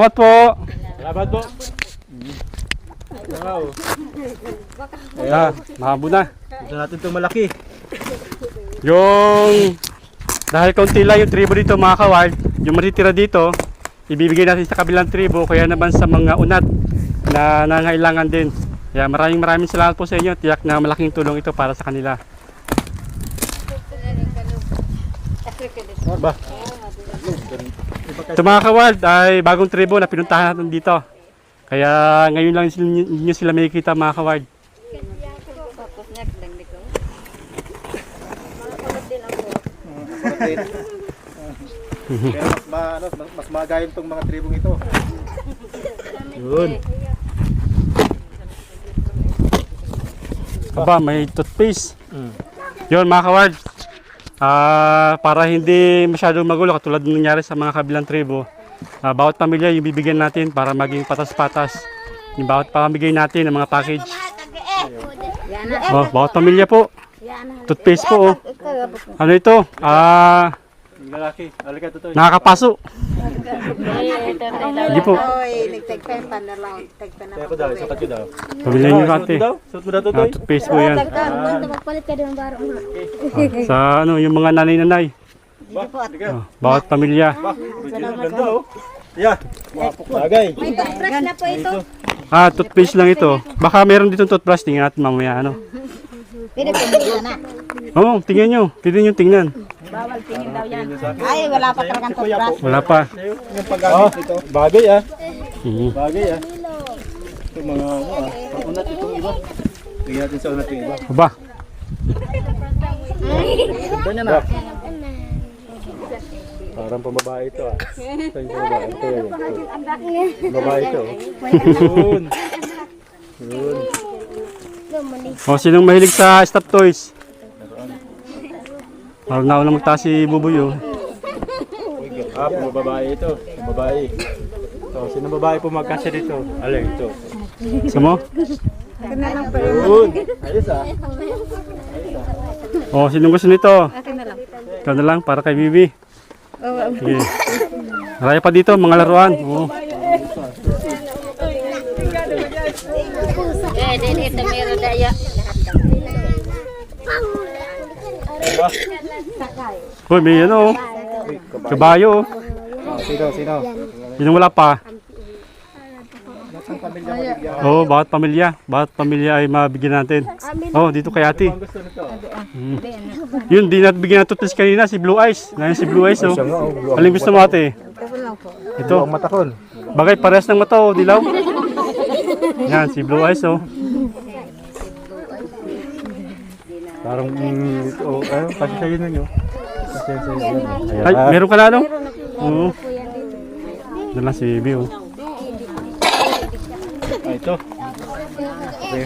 Salamat po. Salamat po. Wow. Ayan, mahabo na. Gusto natin itong malaki. Dahil kaunti lang yung tribo dito mga kawild, yung matitira dito, ibibigay natin sa kabilang tribo, kaya naman sa mga unat na nangailangan din. Kaya maraming salamat po sa inyo. Tiyak na malaking tulong ito para sa kanila. Ba? Ito mga kawild ay bagong tribo na pinuntahan natin dito. Kaya ngayon lang ninyo sila makikita mga kawild. Pero mas magayon itong mga tribong ito. Yun. Aba, may toothpaste. Yun mga kawild. Para hindi masyadong magulo katulad ng nangyari sa mga kabilang tribo. Bawat pamilya yung bibigyan natin para maging patas-patas. Yung bawat pamigay natin ng mga package. Oh, bawat pamilya po. Toothpaste po. Oh. Ano ito? Lalaki. Halika to. Nakakapaso. Hindi po. Kaya ko daw, sakat ko daw. Pamilya nyo kate. Suot mo daw to, Toy. Toothpaste po yan. Magpalit ka din ng baro. Sa yung mga nanay-nanay. Bawat pamilya. Ganda oh. Yeah. Bagay. May toothbrush na po ito. Toothpaste lang ito. Baka meron dito toothbrush. Tingnan natin mamaya. Pwede tingnan na. Oo, tingnan nyo. Pwede nyo tingnan. Bawal tingin daw yan. Ay, wala pa talagang toothbrush. Wala pa. Yung paggamit ito. Bagay ah. Mhm. Bagay ah. Ito mga unat itong iba. Tingnan natin sa unat yung iba. Aba. Ganda niya na. Parang pambabae ito ah. Ito yung pambabae. Ito yun. Babae ito. Yun. Yun. Sinong mahilig sa stop toys? Parang nauna magtaas si Buboy. Babae ito. Babae. So, sino babae po magkasya dito? Alin ito. Gusto mo? Yun. Ayos ah. Sinong gusto nito? Ikaw na lang para kay Bibi. Sige. Maraya pa dito, mga laruan. Dito meron daya. Hoy, may ano. Kabayo. Sino? Sinong wala pa? Nasang pamilya mabigyan? Bawat pamilya. Bawat pamilya ay mabigyan natin. Dito kay ate. Ang gusto nito. Yun, di natin bigyan ng toothpaste kanina, si Blue Eyes. Ngayon si Blue Eyes, Alin gusto mo ate? Ito. Ang matakon. Bagay, parehas ng mata, dilaw. Yan, si Blue Eyes, Parang kasi sa'yo na nyo. Kasi sa'yo. Ay, meron ka na, ano? Oo. Doon lang si Bibi, Ito. Okay.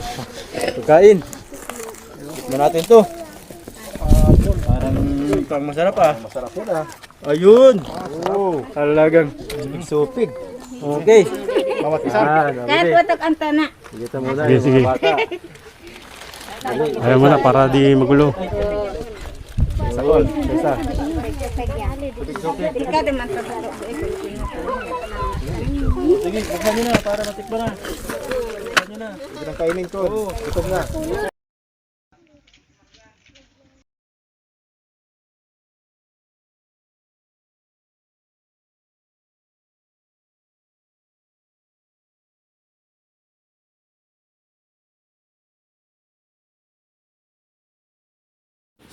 Pagkain. Tikman natin to. Parang masarap ah. Masarap yun ah. Ayun. Talagang supig. Okay. Bawat isa. Kaya putok ang tana. Sige ito muna. Sige, sige. Ayaw mo na para di magulo. Sakol. Isa. Ikaw din man ito. Sige, buksan nyo na para matikman na. Buksan nyo na. Sige nang kainin to. Gutom na.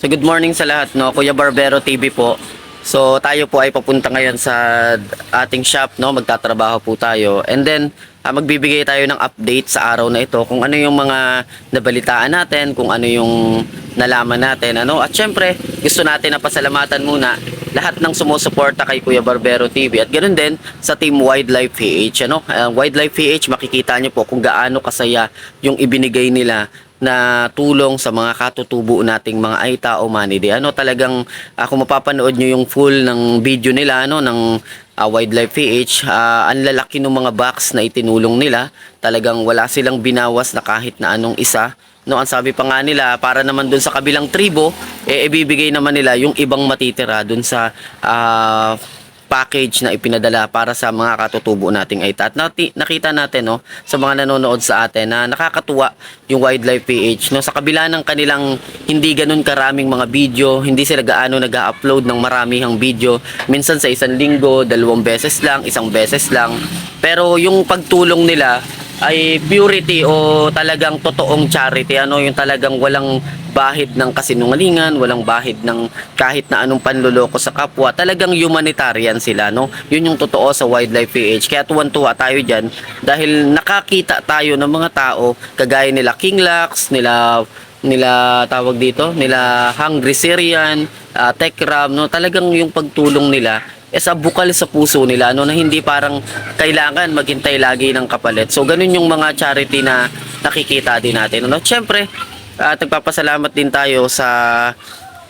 So good morning sa lahat, no? Kuya Barbero TV po. So tayo po ay papunta ngayon sa ating shop, no? Magtatrabaho po tayo. And then magbibigay tayo ng update sa araw na ito kung ano yung mga nabalitaan natin, kung ano yung nalaman natin, ano? At syempre, gusto natin na pasalamatan muna lahat ng sumusuporta kay Kuya Barbero TV at ganoon din sa Team Wildlife PH, ano? Wildlife PH, makikita niyo po kung gaano kasaya yung ibinigay nila na tulong sa mga katutubo nating mga Aita o Manide. Ano talagang kung mapapanood nyo yung full ng video nila, ano, ng Wildlife PH, ang lalaki ng mga box na itinulong nila. Talagang wala silang binawas na kahit na anong isa. No, ang sabi pa nga nila, para naman dun sa kabilang tribo, ibibigay naman nila yung ibang matitira dun sa package na ipinadala para sa mga katutubo nating Aita. At nakita natin, no, sa mga nanonood sa atin na nakakatuwa yung Wildlife PH, no, sa kabila ng kanilang hindi ganun karaming mga video, hindi sila gaano nag-upload ng maramihang video, minsan sa isang linggo, 2 beses lang, 1 beses lang, pero yung pagtulong nila ay purity o talagang totoong charity, ano, yung talagang walang bahid ng kasinungalingan, walang bahid ng kahit na anong panloloko sa kapwa, talagang humanitarian sila, no? Yun yung totoo sa Wildlife PH. Kaya tuwan-tuwa tayo dyan dahil nakakita tayo ng mga tao kagaya nila King Lax, nila tawag dito, nila Hungry Syrian, Tekram, no? Talagang yung pagtulong nila sa bukal sa puso nila, no, na hindi parang kailangan maghintay lagi ng kapalit. So ganun yung mga charity na nakikita din natin, no. Syempre, nagpapasalamat din tayo sa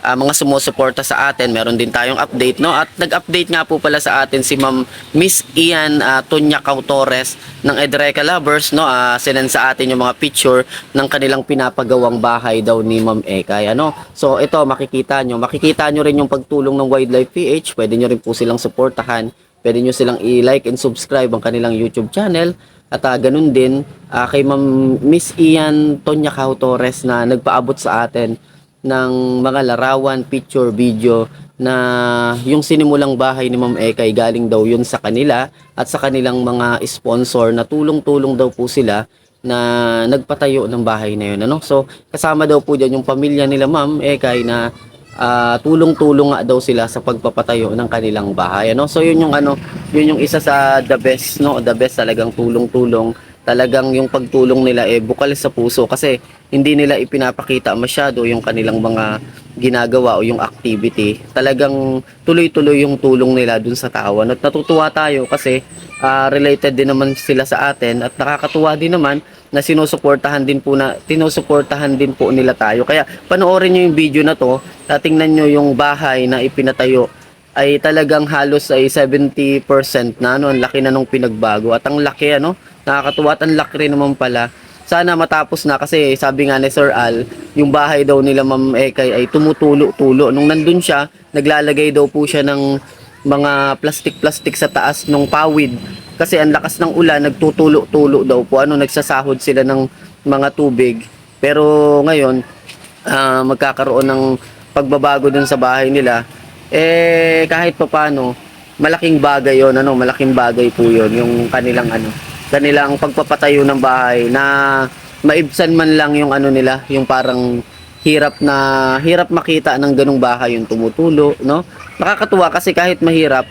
mga sumusuporta sa atin. Meron din tayong update, no, at nag-update nga po pala sa atin si Ma'am Miss Ian Tunyacao Torres ng Edreca Lovers, no. Sinend sa atin yung mga picture ng kanilang pinapagawang bahay daw ni Ma'am Ekay, ano. So ito, makikita nyo rin yung pagtulong ng Wildlife PH. Pwede nyo rin po silang suportahan, pwede nyo silang i-like and subscribe ang kanilang YouTube channel. At ganun din kay Ma'am Miss Ian Tunyacao Torres na nagpaabot sa atin ng mga larawan, picture, video na yung sinimulang bahay ni Ma'am Ekay, galing daw yun sa kanila at sa kanilang mga sponsor na tulong-tulong daw po sila na nagpatayo ng bahay na yun, ano? So kasama daw po dyan yung pamilya nila Ma'am Ekay na tulong-tulong nga daw sila sa pagpapatayo ng kanilang bahay, ano? So yun yung yun yung isa sa the best, no? The best, talagang tulong-tulong. Talagang yung pagtulong nila bukal sa puso kasi hindi nila ipinapakita masyado yung kanilang mga ginagawa o yung activity. Talagang tuloy-tuloy yung tulong nila dun sa tao. At natutuwa tayo kasi related din naman sila sa atin at nakakatuwa din naman na tinusuportahan din po nila tayo. Kaya panoorin nyo yung video na to, tingnan nyo yung bahay na ipinatayo ay talagang halos ay 70% na, ano, ang laki na nung pinagbago at ang laki, ano, nakakatuwa at ang laki rin naman pala. Sana matapos na kasi sabi nga ni Sir Al, yung bahay daw nila Ma'am Ekay ay tumutulo-tulo. Nung nandun siya, naglalagay daw po siya ng mga plastic sa taas ng pawid kasi ang lakas ng ulan, nagtutulo-tulo daw po, ano, nagsasahod sila ng mga tubig. Pero ngayon, magkakaroon ng pagbabago dun sa bahay nila. Kahit papaano, malaking bagay yon, ano, malaking bagay po yon yung kanilang pagpapatayo ng bahay na maibsan man lang yung nila, yung parang hirap makita ng ganung bahay yung tumutulo, no? Nakakatuwa kasi kahit mahirap,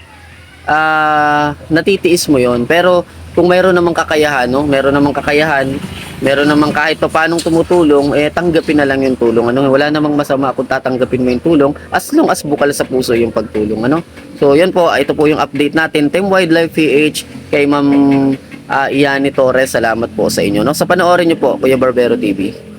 natitiis mo yon, pero kung mayroon namang kakayahan, no? Meron namang kahit pa paanong tumutulong, tanggapin na lang yung tulong, ano? Wala namang masama kung tatanggapin mo yung tulong as long as bukal sa puso yung pagtulong, ano? So yan po, ito po yung update natin, Team Wildlife PH kay Ma'am Iani Torres. Salamat po sa inyo, no? Sa panoorin niyo po, Kuya Barbero TV.